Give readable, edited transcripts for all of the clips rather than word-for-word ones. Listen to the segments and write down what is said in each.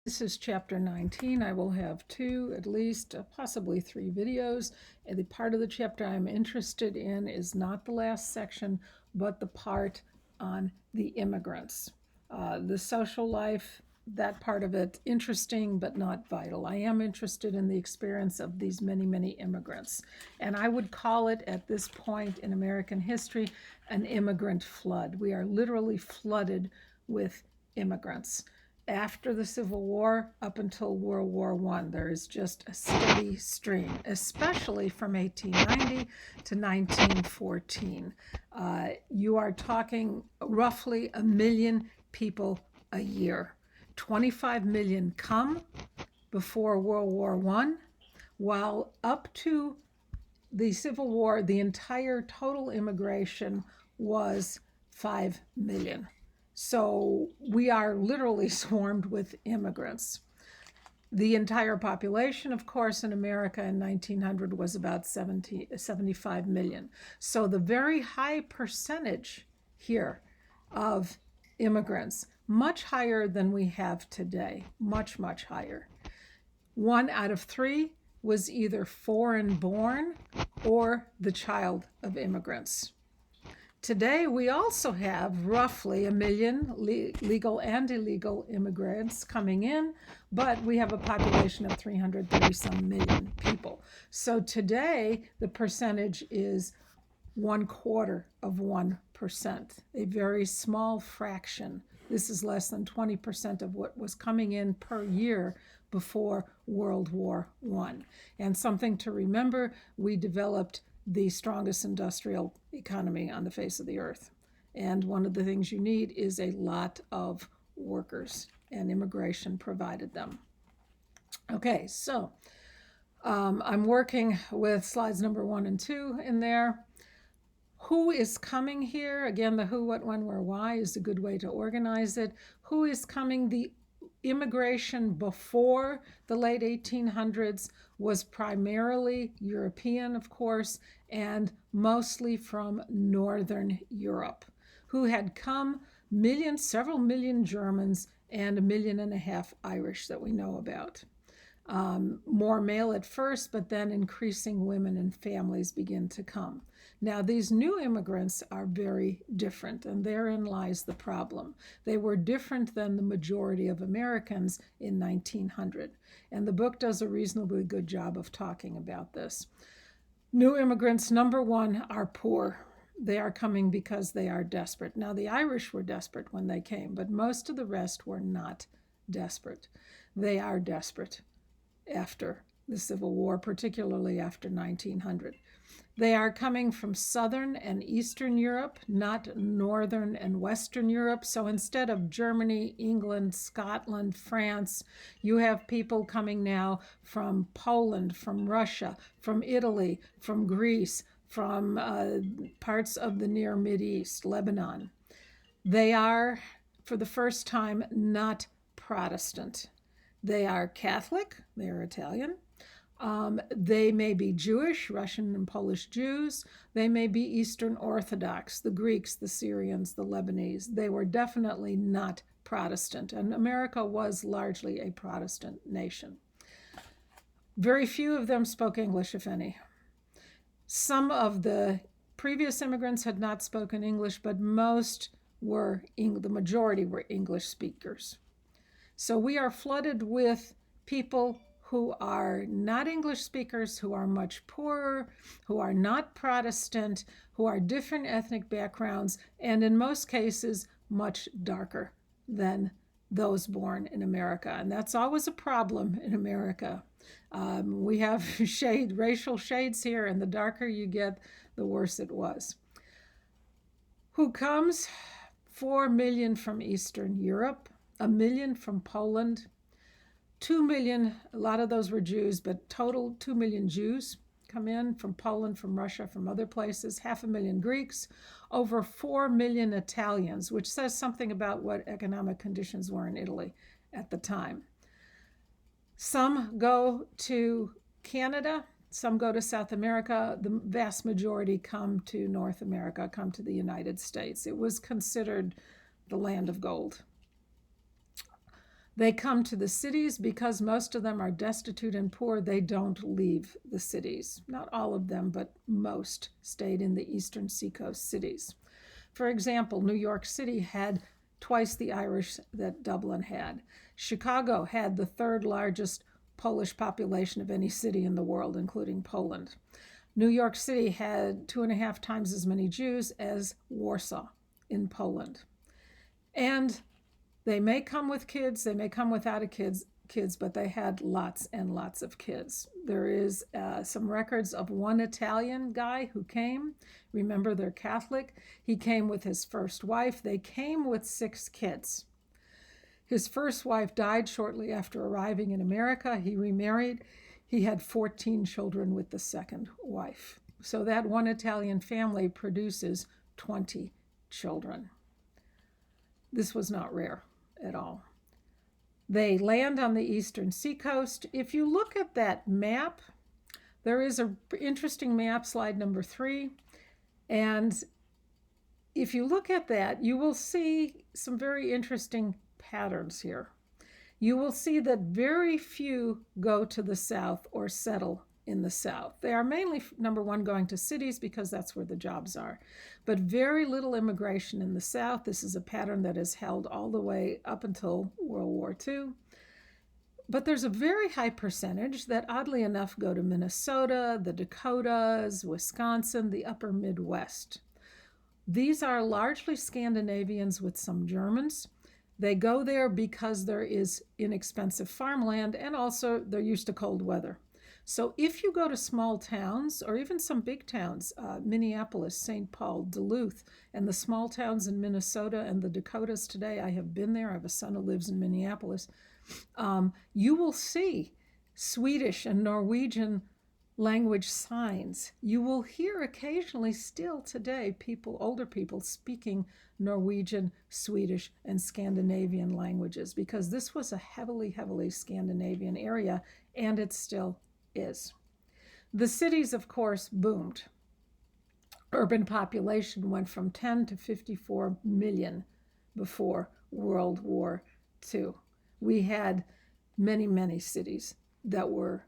This is chapter 19. I will have two, at least, possibly three videos. And the part of the chapter I'm interested in is not the last section, but the part on the immigrants. The social life, that part of it, interesting but not vital. I am interested in the experience of these many, many immigrants. And I would call it, at this point in American history, an immigrant flood. We are literally flooded with immigrants. After the Civil War up until World War I, there is just a steady stream, especially from 1890 to 1914. You are talking roughly 1 million people a year. 25 million come before World War I, while up to the Civil War, the entire total immigration was 5 million. So we are literally swarmed with immigrants. The entire population, of course, in America in 1900 was about 75 million. So the very high percentage here of immigrants, much higher than we have today, much, much higher. 1 out of 3 was either foreign born or the child of immigrants. Today, we also have roughly 1 million legal and illegal immigrants coming in, but we have a population of 330-some million people. So today, the percentage is 1/4%, a very small fraction. This is less than 20% of what was coming in per year before World War I. And something to remember, we developed the strongest industrial economy on the face of the earth. And one of the things you need is a lot of workers, and immigration provided them. Okay, so I'm working with slides number 1 and 2 in there. Who is coming here? Again, the who, what, when, where, why is a good way to organize it. Who is coming? The immigration before the late 1800s was primarily European, of course, and mostly from Northern Europe, who had come several million Germans and 1.5 million Irish that we know about. More male at first, but then increasing women and families begin to come. Now, these new immigrants are very different, and therein lies the problem. They were different than the majority of Americans in 1900, and the book does a reasonably good job of talking about this. New immigrants, number one, are poor. They are coming because they are desperate. Now, the Irish were desperate when they came, but most of the rest were not desperate. They are desperate after the Civil War, particularly after 1900. They are coming from Southern and Eastern Europe, not Northern and Western Europe. So instead of Germany, England, Scotland, France, you have people coming now from Poland, from Russia, from Italy, from Greece, from parts of the near Mideast, Lebanon. They are, for the first time, not Protestant. They are Catholic, they are Italian. They may be Jewish, Russian and Polish Jews. They may be Eastern Orthodox, the Greeks, the Syrians, the Lebanese. They were definitely not Protestant, and America was largely a Protestant nation. Very few of them spoke English, if any. Some of the previous immigrants had not spoken English, but the majority were English speakers. So we are flooded with people who are not English speakers, who are much poorer, who are not Protestant, who are different ethnic backgrounds, and in most cases, much darker than those born in America. And that's always a problem in America. We have racial shades here, and the darker you get, the worse it was. Who comes? 4 million from Eastern Europe, 1 million from Poland, 2 million, a lot of those were Jews, but total 2 million Jews come in from Poland, from Russia, from other places, 500,000 Greeks, over 4 million Italians, which says something about what economic conditions were in Italy at the time. Some go to Canada, some go to South America. The vast majority come to North America, come to the United States. It was considered the land of gold. They come to the cities because most of them are destitute and poor. They don't leave the cities. Not all of them, but most stayed in the eastern seacoast cities. For example, New York City had twice the Irish that Dublin had. Chicago had the third largest Polish population of any city in the world, including Poland. New York City had 2.5 times as many Jews as Warsaw in Poland. And they may come with kids, they may come without kids, but they had lots and lots of kids. There is some records of one Italian guy who came. Remember, they're Catholic. He came with his first wife. They came with 6 kids. His first wife died shortly after arriving in America. He remarried. He had 14 children with the second wife. So that one Italian family produces 20 children. This was not rare at all. They land on the eastern seacoast. If you look at that map, there is an interesting map, slide number 3. And if you look at that, you will see some very interesting patterns here. You will see that very few go to the south or settle in the south. They are mainly, number one, going to cities because that's where the jobs are, but very little immigration in the south. This is a pattern that is held all the way up until World War II. But there's a very high percentage that, oddly enough, go to Minnesota, the Dakotas, Wisconsin, the upper Midwest. These are largely Scandinavians with some Germans. They go there because there is inexpensive farmland, and also they're used to cold weather. So if you go to small towns, or even some big towns, Minneapolis, St. Paul, Duluth, and the small towns in Minnesota and the Dakotas today, I have been there. I have a son who lives in Minneapolis. You will see Swedish and Norwegian language signs. You will hear occasionally still today older people speaking Norwegian, Swedish, and Scandinavian languages, because this was a heavily Scandinavian area, and it still is. The cities, of course, boomed. Urban population went from 10 to 54 million before World War II. We had many cities that were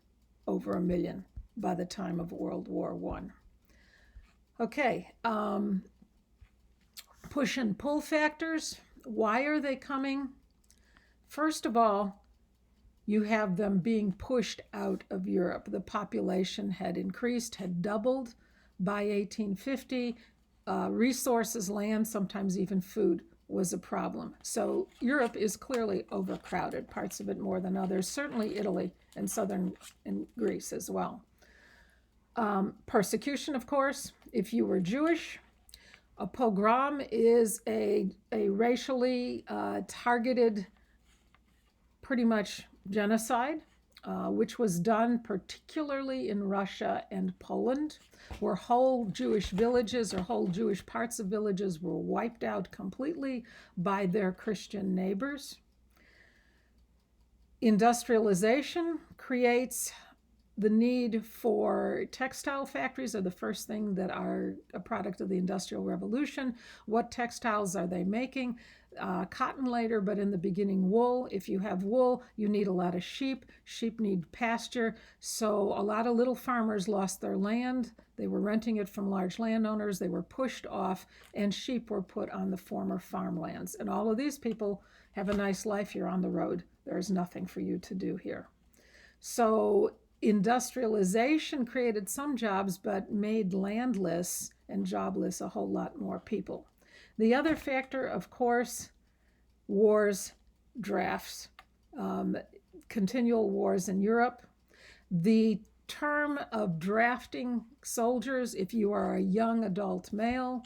over 1 million by the time of World War I. Okay, push and pull factors. Why are they coming? First of all, you have them being pushed out of Europe. The population had increased, had doubled by 1850. Resources, land, sometimes even food was a problem. So Europe is clearly overcrowded, parts of it more than others, certainly Italy and southern and Greece as well. Persecution, of course, if you were Jewish. A pogrom is a racially targeted, pretty much genocide, which was done particularly in Russia and Poland, where whole Jewish villages or whole Jewish parts of villages were wiped out completely by their Christian neighbors. Industrialization creates the need for textile factories are the first thing that are a product of the Industrial Revolution. What textiles are they making? Cotton later, but in the beginning wool. If you have wool, you need a lot of sheep. Sheep need pasture. So a lot of little farmers lost their land. They were renting it from large landowners. They were pushed off, and sheep were put on the former farmlands. And all of these people have a nice life here on the road. There's nothing for you to do here. So industrialization created some jobs, but made landless and jobless a whole lot more people. The other factor, of course, wars, drafts, continual wars in Europe. The term of drafting soldiers, if you are a young adult male,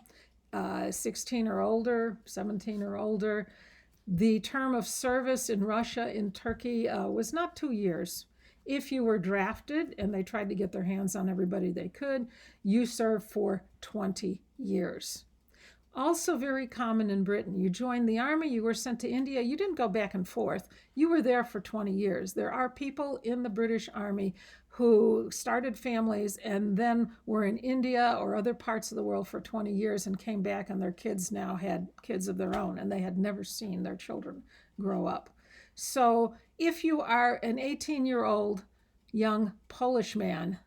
16 or older, 17 or older, the term of service in Russia, in Turkey, was not 2 years. If you were drafted, and they tried to get their hands on everybody they could, you served for 20 years. Also very common in Britain. You joined the army, you were sent to India, you didn't go back and forth. You were there for 20 years. There are people in the British Army who started families and then were in India or other parts of the world for 20 years and came back, and their kids now had kids of their own, and they had never seen their children grow up. So if you are an 18-year-old young Polish man,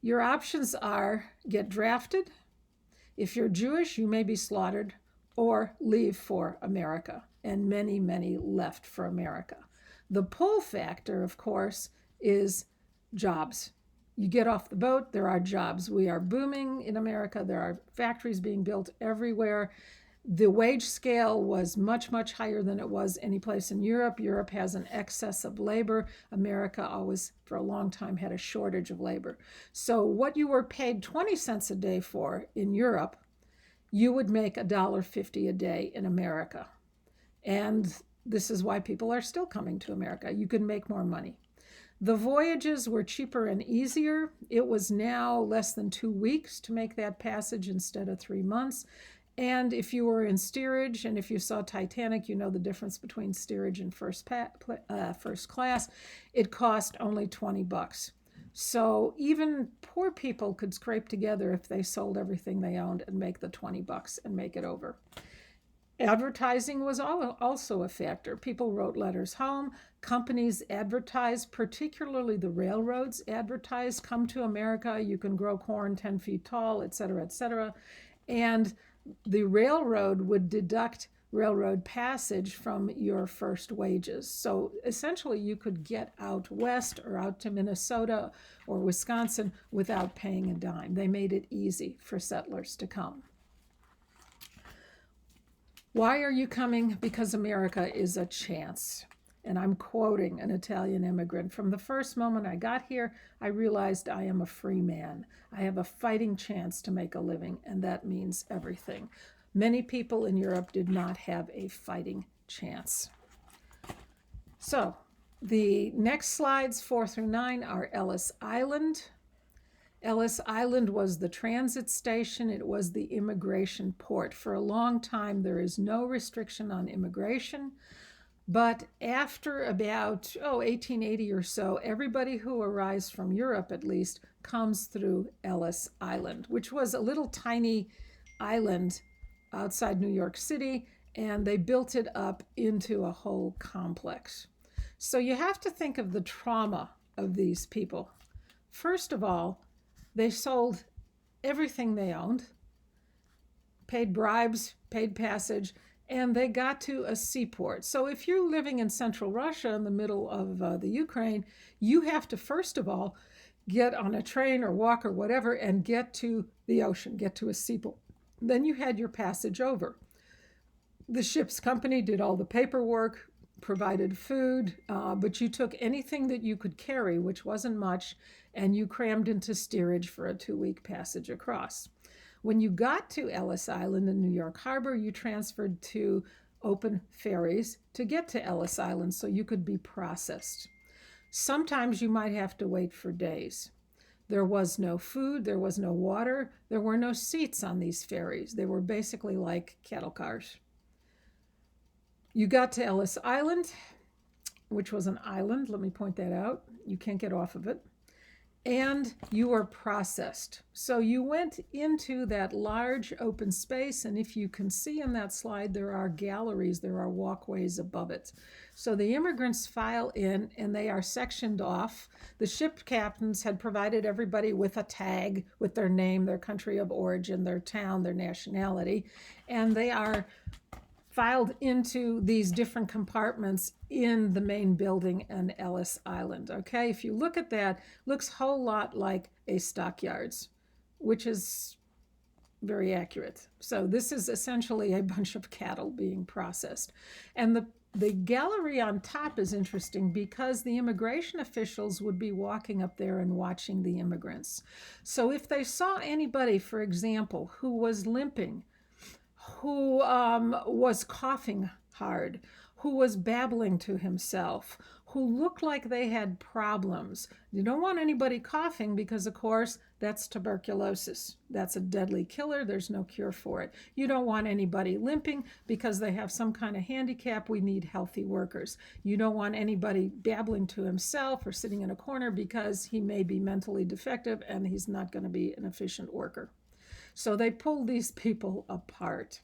your options are get drafted. If you're Jewish, you may be slaughtered, or leave for America. And many, many left for America. The pull factor, of course, is jobs. You get off the boat, there are jobs. We are booming in America. There are factories being built everywhere. The wage scale was much, much higher than it was any place in Europe. Europe has an excess of labor. America always, for a long time, had a shortage of labor. So what you were paid 20 cents a day for in Europe, you would make $1.50 a day in America. And this is why people are still coming to America. You can make more money. The voyages were cheaper and easier. It was now less than 2 weeks to make that passage instead of 3 months. And if you were in steerage, and if you saw Titanic, you know the difference between steerage and first class. It cost only $20. So even poor people could scrape together if they sold everything they owned and make the $20 and make it over. Advertising was also a factor. People wrote letters home. Companies advertised, particularly the railroads advertised, come to America, you can grow corn 10 feet tall, et cetera, et cetera. And the railroad would deduct railroad passage from your first wages. So essentially you could get out west or out to Minnesota or Wisconsin without paying a dime. They made it easy for settlers to come. Why are you coming? Because America is a chance. And I'm quoting an Italian immigrant. From the first moment I got here, I realized I am a free man. I have a fighting chance to make a living, and that means everything. Many people in Europe did not have a fighting chance. So the next slides, 4 through 9, are Ellis Island. Ellis Island was the transit station. It was the immigration port. For a long time, there is no restriction on immigration. But after about 1880 or so, everybody who arrives from Europe, at least, comes through Ellis Island, which was a little tiny island outside New York City, and they built it up into a whole complex. So you have to think of the trauma of these people. First of all, they sold everything they owned, paid bribes, paid passage, and they got to a seaport. So if you're living in central Russia in the middle of the Ukraine, you have to, first of all, get on a train or walk or whatever and get to the ocean, get to a seaport. Then you had your passage over. The ship's company did all the paperwork, provided food, but you took anything that you could carry, which wasn't much, and you crammed into steerage for a 2-week passage across. When you got to Ellis Island in New York Harbor, you transferred to open ferries to get to Ellis Island so you could be processed. Sometimes you might have to wait for days. There was no food, there was no water, there were no seats on these ferries. They were basically like cattle cars. You got to Ellis Island, which was an island, let me point that out. You can't get off of it. And you were processed. So you went into that large open space, and if you can see in that slide, there are galleries, there are walkways above it. So the immigrants file in, and they are sectioned off. The ship captains had provided everybody with a tag with their name, their country of origin, their town, their nationality, and they are filed into these different compartments in the main building on Ellis Island. Okay, if you look at that, looks a whole lot like a stockyards, which is very accurate. So this is essentially a bunch of cattle being processed. And the gallery on top is interesting because the immigration officials would be walking up there and watching the immigrants. So if they saw anybody, for example, who was limping, who was coughing hard, who was babbling to himself, who looked like they had problems. You don't want anybody coughing because, of course, that's tuberculosis. That's a deadly killer. There's no cure for it. You don't want anybody limping because they have some kind of handicap. We need healthy workers. You don't want anybody babbling to himself or sitting in a corner because he may be mentally defective and he's not going to be an efficient worker. So they pulled these people apart.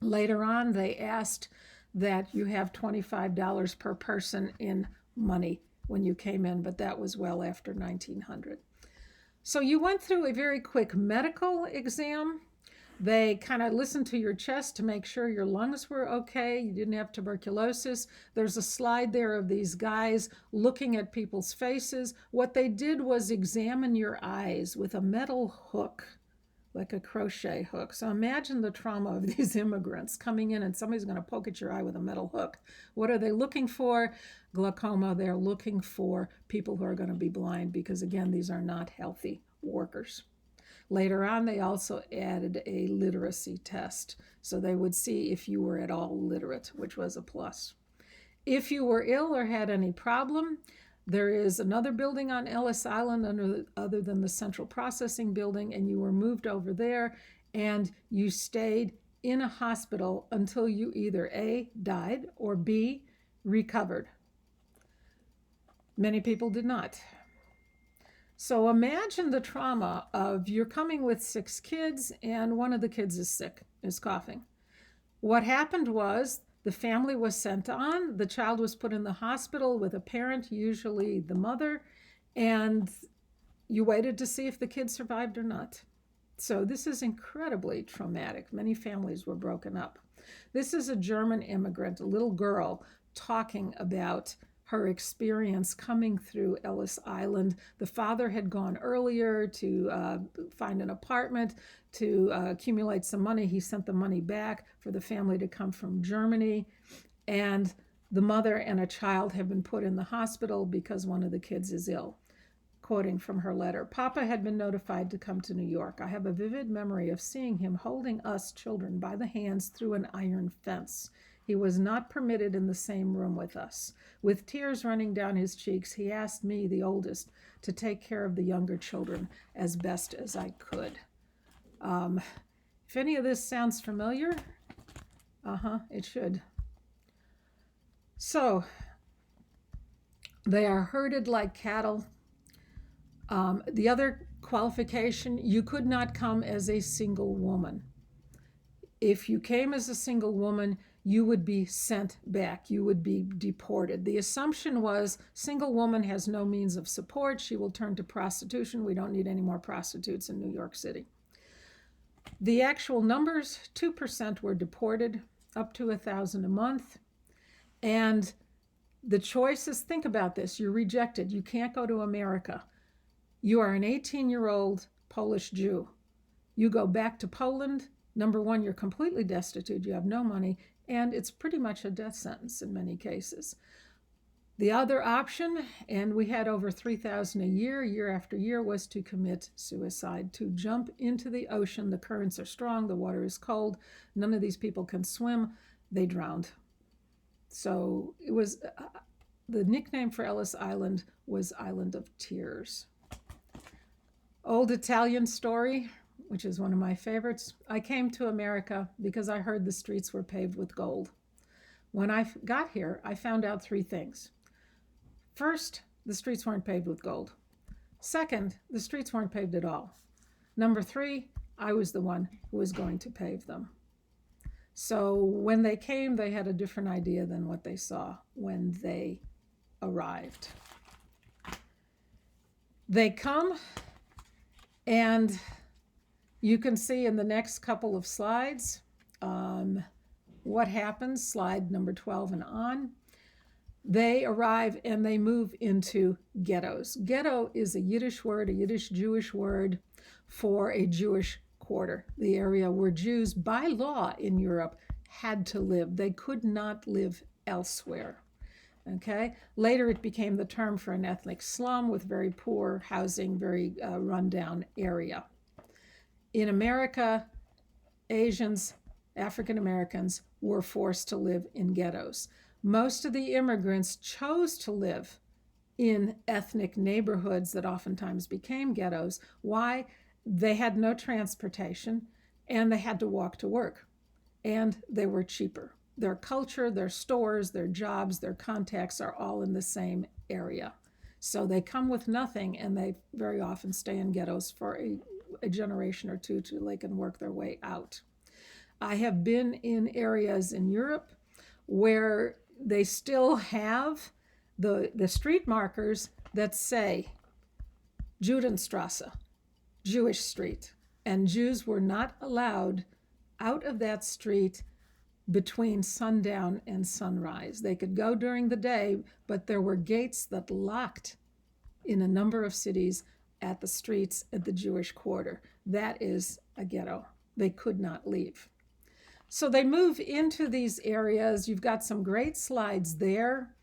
Later on, they asked that you have $25 per person in money when you came in, but that was well after 1900. So you went through a very quick medical exam. They kind of listened to your chest to make sure your lungs were okay. You didn't have tuberculosis. There's a slide there of these guys looking at people's faces. What they did was examine your eyes with a metal hook, like a crochet hook. So imagine the trauma of these immigrants coming in and somebody's going to poke at your eye with a metal hook. What are they looking for? Glaucoma. They're looking for people who are going to be blind because, again, these are not healthy workers. Later on, they also added a literacy test. So they would see if you were at all literate, which was a plus. If you were ill or had any problem, there is another building on Ellis Island other than the central processing building, and you were moved over there, and you stayed in a hospital until you either A, died, or B, recovered. Many people did not. So imagine the trauma of you're coming with 6 kids, and one of the kids is sick, is coughing. What happened was the family was sent on. The child was put in the hospital with a parent, usually the mother, and you waited to see if the kid survived or not. So this is incredibly traumatic. Many families were broken up. This is a German immigrant, a little girl, talking about her experience coming through Ellis Island. The father had gone earlier to find an apartment, to accumulate some money. He sent the money back for the family to come from Germany. And the mother and a child have been put in the hospital because one of the kids is ill. Quoting from her letter, Papa had been notified to come to New York. I have a vivid memory of seeing him holding us children by the hands through an iron fence. He was not permitted in the same room with us. With tears running down his cheeks, he asked me, the oldest, to take care of the younger children as best as I could. If any of this sounds familiar, it should. So, they are herded like cattle. The other qualification, you could not come as a single woman. If you came as a single woman, you would be sent back. You would be deported. The assumption was single woman has no means of support. She will turn to prostitution. We don't need any more prostitutes in New York City. The actual numbers, 2% were deported, up to 1,000 a month. And the choices, think about this, you're rejected. You can't go to America. You are an 18-year-old Polish Jew. You go back to Poland. Number one, you're completely destitute. You have no money. And it's pretty much a death sentence in many cases. The other option, and we had over 3,000 a year after year, was to commit suicide, to jump into the ocean. The currents are strong. The water is cold. None of these people can swim. They drowned. So it was, the nickname for Ellis Island was Island of Tears. Old Italian story, which is one of my favorites. I came to America because I heard the streets were paved with gold. When I got here, I found out 3 things. First, the streets weren't paved with gold. Second, the streets weren't paved at all. Number 3, I was the one who was going to pave them. So when they came, they had a different idea than what they saw when they arrived. They come, and you can see in the next couple of slides what happens, slide number 12 and on. They arrive and they move into ghettos. Ghetto is a Yiddish word, a Yiddish Jewish word for a Jewish quarter, the area where Jews, by law in Europe, had to live. They could not live elsewhere. Okay. Later, it became the term for an ethnic slum with very poor housing, very rundown area. In America, Asians, African Americans were forced to live in ghettos. Most of the immigrants chose to live in ethnic neighborhoods that oftentimes became ghettos. Why? They had no transportation, and they had to walk to work, and they were cheaper. Their culture, their stores, their jobs, their contacts are all in the same area. So they come with nothing, and they very often stay in ghettos for a generation or two till they can work their way out. I have been in areas in Europe where they still have the street markers that say Judenstrasse, Jewish street, and Jews were not allowed out of that street between sundown and sunrise. They could go during the day, but there were gates that locked in a number of cities at the streets at the Jewish quarter. That is a ghetto. They could not leave. So they move into these areas. You've got some great slides there,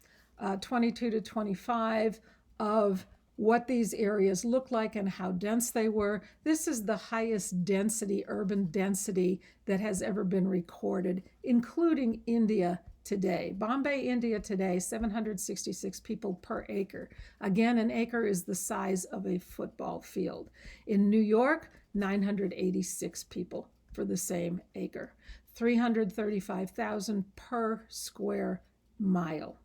22 to 25, of what these areas look like and how dense they were. This is the highest density, urban density, that has ever been recorded, including India today. Bombay, India today, 766 people per acre. Again, an acre is the size of a football field. In New York, 986 people for the same acre. 335,000 per square mile.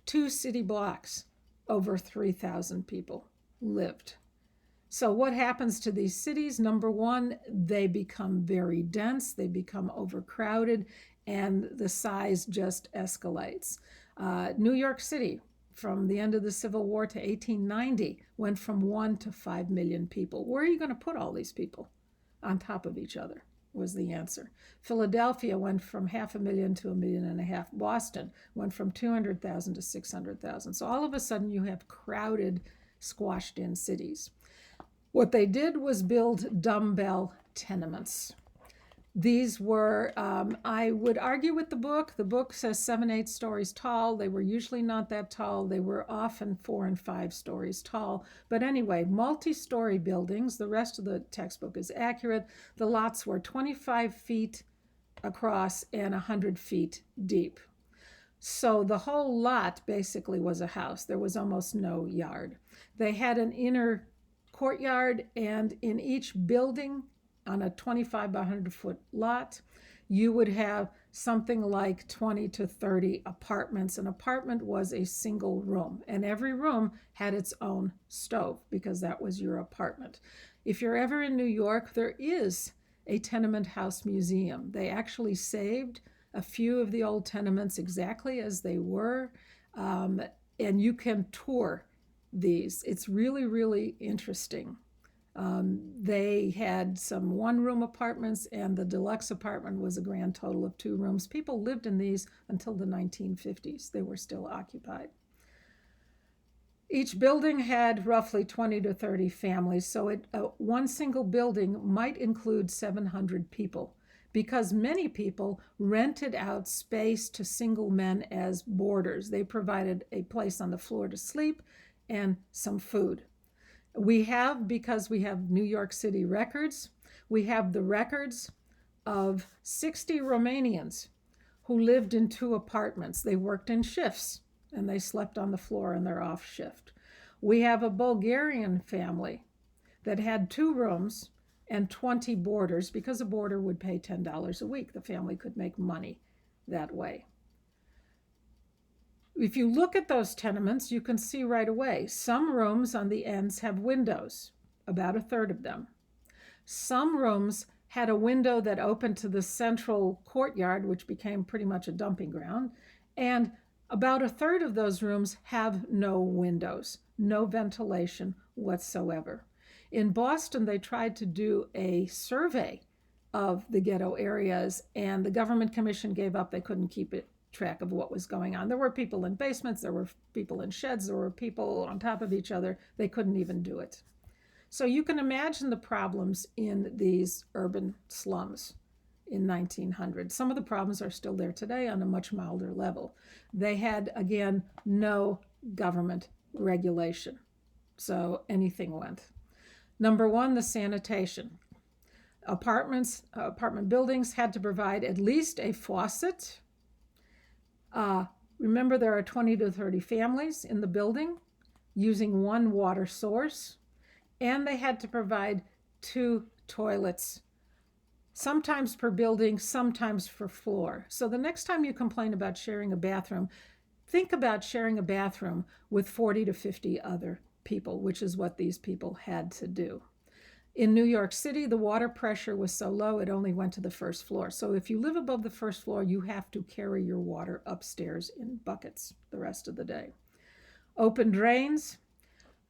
2 city blocks, over 3,000 people lived. So what happens to these cities? Number one, they become very dense, they become overcrowded, and the size just escalates. New York City, from the end of the Civil War to 1890, went from 1 to 5 million people. Where are you going to put all these people? On top of each other, was the answer. Philadelphia went from 500,000 to 1.5 million. Boston went from 200,000 to 600,000. So all of a sudden you have crowded, squashed in cities. What they did was build dumbbell tenements. These were, I would argue with the book. The book says 7-8 stories tall. They were usually not that tall. They were often 4 and 5 stories tall. But anyway, multi-story buildings. The rest of the textbook is accurate. The lots were 25 feet across and 100 feet deep. So the whole lot basically was a house. There was almost no yard. They had an inner courtyard, and in each building, on a 25 by 100 foot lot, you would have something like 20 to 30 apartments. An apartment was a single room, and every room had its own stove because that was your apartment. If you're ever in New York, there is a tenement house museum. They actually saved a few of the old tenements exactly as they were, and you can tour these. It's really, really interesting. They had some one-room apartments, and the deluxe apartment was a grand total of 2 rooms. People lived in these until the 1950s. They were still occupied. Each building had roughly 20 to 30 families, so one single building might include 700 people, because many people rented out space to single men as boarders. They provided a place on the floor to sleep and some food. We have, because we have New York City records, we have the records of 60 Romanians who lived in 2 apartments. They worked in shifts, and they slept on the floor in their off shift. We have a Bulgarian family that had 2 rooms and 20 boarders, because a boarder would pay $10 a week. The family could make money that way. If you look at those tenements, you can see right away, some rooms on the ends have windows, about a third of them. Some rooms had a window that opened to the central courtyard, which became pretty much a dumping ground, and about a third of those rooms have no windows, no ventilation whatsoever. In Boston, they tried to do a survey of the ghetto areas, and the Government Commission gave up. They couldn't keep track of what was going on. There were people in basements, there were people in sheds, there were people on top of each other. They couldn't even do it. So you can imagine the problems in these urban slums in 1900. Some of the problems are still there today on a much milder level. They had, again, no government regulation, so anything went. Number one, the sanitation. Apartment buildings had to provide at least a faucet. Remember, there are 20 to 30 families in the building using one water source, and they had to provide 2 toilets, sometimes per building, sometimes per floor. So the next time you complain about sharing a bathroom, think about sharing a bathroom with 40 to 50 other people, which is what these people had to do. In New York City, the water pressure was so low it only went to the first floor. So if you live above the first floor, you have to carry your water upstairs in buckets the rest of the day. Open drains,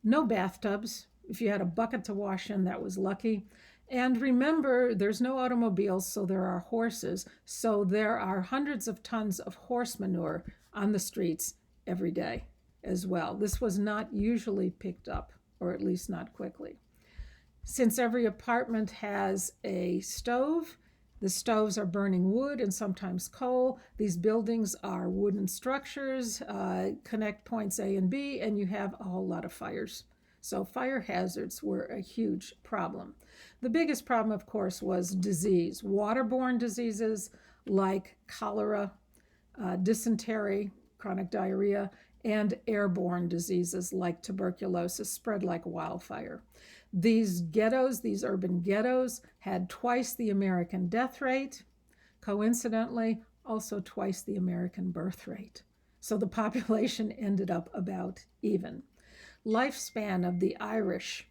no bathtubs. If you had a bucket to wash in, that was lucky. And remember, there's no automobiles, so there are horses. So there are hundreds of tons of horse manure on the streets every day as well. This was not usually picked up, or at least not quickly. Since every apartment has a stove, the stoves are burning wood and sometimes coal. These buildings are wooden structures, connect points A and B, and you have a whole lot of fires. So fire hazards were a huge problem. The biggest problem, of course, was disease. Waterborne diseases like cholera, dysentery, chronic diarrhea, and airborne diseases like tuberculosis spread like wildfire. These ghettos, these urban ghettos, had twice the American death rate, coincidentally, also twice the American birth rate. So the population ended up about even. Lifespan of the Irish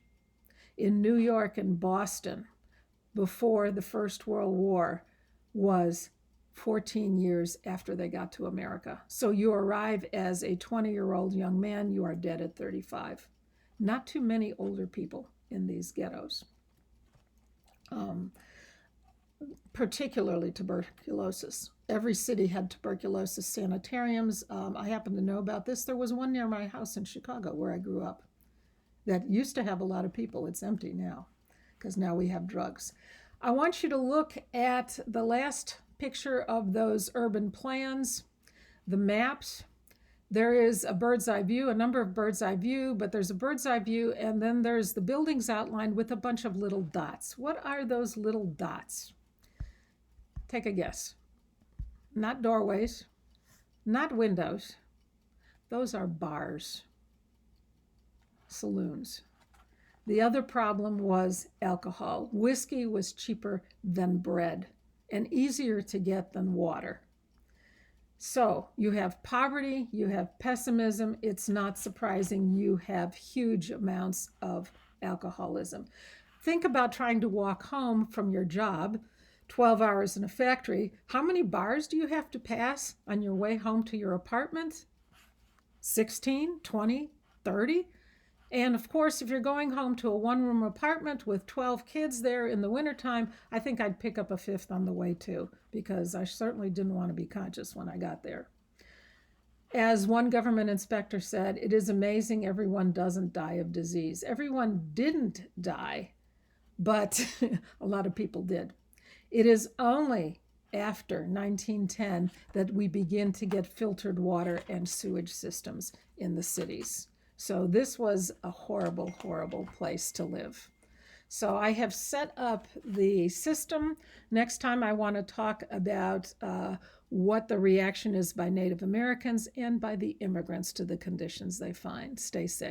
in New York and Boston before the First World War was 14 years after they got to America. So you arrive as a 20-year-old young man, you are dead at 35. Not too many older people in these ghettos. Particularly tuberculosis. Every city had tuberculosis sanitariums. I happen to know about this. There was one near my house in Chicago where I grew up that used to have a lot of people. It's empty now because now we have drugs. I want you to look at the last picture of those urban plans, the maps. There is a bird's eye view, a number of bird's eye view, but there's a bird's eye view, and then there's the buildings outlined with a bunch of little dots. What are those little dots? Take a guess. Not doorways, not windows. Those are bars, saloons. The other problem was alcohol. Whiskey was cheaper than bread and easier to get than water. So you have poverty, you have pessimism. It's not surprising you have huge amounts of alcoholism. Think about trying to walk home from your job, 12 hours in a factory. How many bars do you have to pass on your way home to your apartment? 16, 20, 30? And of course, if you're going home to a one-room apartment with 12 kids there in the wintertime, I think I'd pick up a fifth on the way too, because I certainly didn't want to be conscious when I got there. As one government inspector said, it is amazing everyone doesn't die of disease. Everyone didn't die, but a lot of people did. It is only after 1910 that we begin to get filtered water and sewage systems in the cities. So this was a horrible, horrible place to live. So I have set up the system. Next time I want to talk about what the reaction is by Native Americans and by the immigrants to the conditions they find. Stay safe.